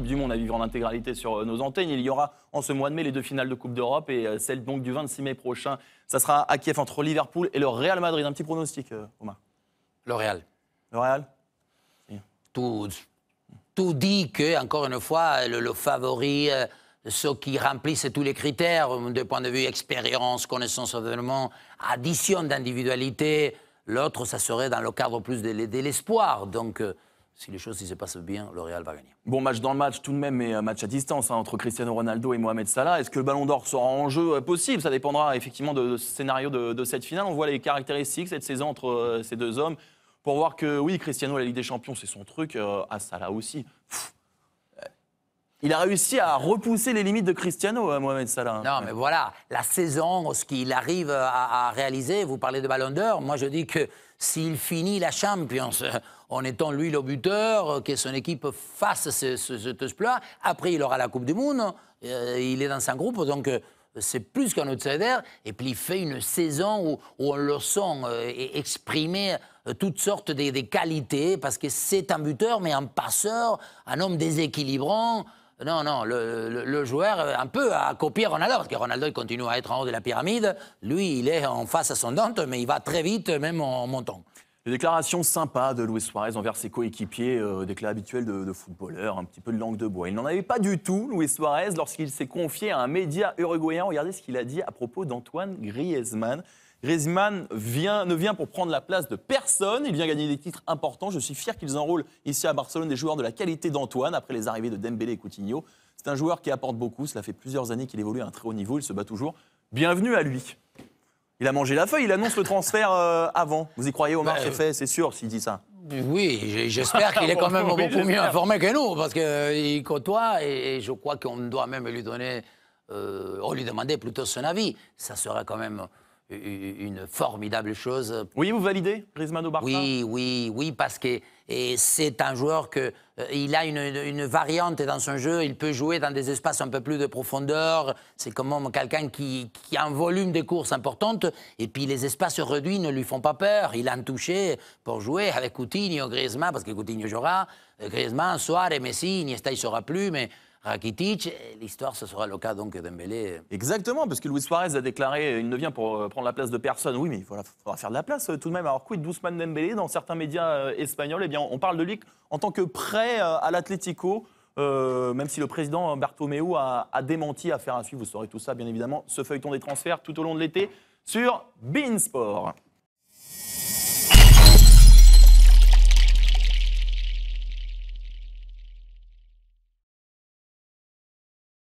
du Monde à vivre en intégralité sur nos antennes. Il y aura en ce mois de mai les 2 finales de Coupe d'Europe et celle donc du 26 mai prochain. Ça sera à Kiev entre Liverpool et le Real Madrid. Un petit pronostic, Omar. Le Real. Le Real? Tout dit que, encore une fois, le favori, ceux qui remplissent tous les critères, du point de vue expérience, connaissance événement, addition d'individualité, l'autre, ça serait dans le cadre plus de l'espoir. Donc, si les choses se passent bien, le Real va gagner. Bon, match dans le match tout de même, mais match à distance entre Cristiano Ronaldo et Mohamed Salah. Est-ce que le Ballon d'Or sera en jeu? Possible, ça dépendra effectivement de ce scénario de cette finale. On voit les caractéristiques cette saison entre ces deux hommes. Pour voir que, oui, Cristiano, la Ligue des Champions, c'est son truc, à Salah aussi. Il a réussi à repousser les limites de Cristiano, Mohamed Salah. Non, mais voilà, la saison, ce qu'il arrive à réaliser, vous parlez de Ballon d'Or, moi je dis que s'il finit la Champions en étant lui le buteur, que son équipe fasse cet exploit, après il aura la Coupe du Monde, il est dans son groupe, donc c'est plus qu'un outsider, et puis il fait une saison où on le sent exprimer toutes sortes de qualités, parce que c'est un buteur, mais un passeur, un homme déséquilibrant. Non, le joueur, un peu à copier Ronaldo, parce que Ronaldo, il continue à être en haut de la pyramide. Lui, il est en face ascendante, mais il va très vite, même en montant. Des déclarations sympas de Luis Suarez envers ses coéquipiers, déclats habituels de footballeurs, un petit peu de langue de bois. Il n'en avait pas du tout, Luis Suarez, lorsqu'il s'est confié à un média uruguayen. Regardez ce qu'il a dit à propos d'Antoine Griezmann. Griezmann ne vient pour prendre la place de personne, il vient gagner des titres importants. Je suis fier qu'ils enrôlent ici à Barcelone des joueurs de la qualité d'Antoine, après les arrivées de Dembélé et Coutinho. C'est un joueur qui apporte beaucoup, cela fait plusieurs années qu'il évolue à un très haut niveau, il se bat toujours. Bienvenue à lui. Il a mangé la feuille, il annonce le transfert avant. Vous y croyez, Omar, c'est fait, c'est sûr, s'il dit ça? Oui, j'espère qu'il est quand même beaucoup mieux informé que nous, parce qu'il côtoie, et je crois qu'on doit même lui donner, ou lui demander plutôt son avis. Ça sera quand même une formidable chose. Oui, vous validez Griezmann au Barça? Oui, parce que c'est un joueur il a une variante dans son jeu, il peut jouer dans des espaces un peu plus de profondeur, c'est comme quelqu'un qui a un volume de courses importante, et puis les espaces réduits ne lui font pas peur, il a un touché pour jouer avec Coutinho, Griezmann, parce que Coutinho jouera, Griezmann, Suarez, Messi, Iniesta il ne sera plus, mais Rakitic, l'histoire, ce sera le cas donc de Dembélé. Exactement, parce que Luis Suarez a déclaré il ne vient pour prendre la place de personne. Oui, mais il faudra faire de la place tout de même. Alors, quid d'Ousmane Dembélé? Dans certains médias espagnols, eh bien, on parle de lui en tant que prêt à l'Atlético, même si le président Bartomeu a démenti. Affaire à suivre, vous saurez tout ça, bien évidemment, ce feuilleton des transferts tout au long de l'été sur beIN Sport.